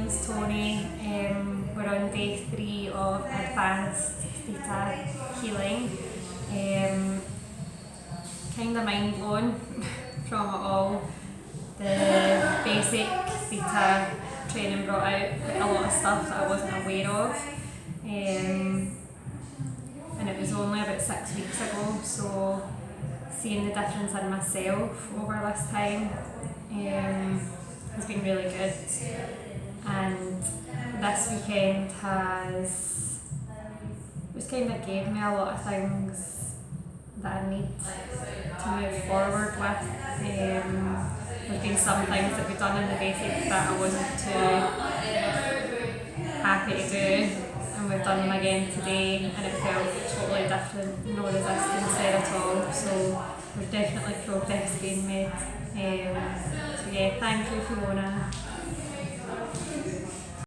name's Tony. We're on day 3 of advanced theta healing. Kind of mind blown from it all. The basic theta training brought out quite a lot of stuff that I wasn't aware of. And it was only about 6 weeks ago, so seeing the difference in myself over this time has been really good. And this weekend has just kind of gave me a lot of things that I need to move forward with. There's been some things that we've done in the basics that I wasn't too happy to do, and we've done them again today, and it felt totally different, no resistance there at all. So there's definitely progress being made. So yeah, thank you, Fiona.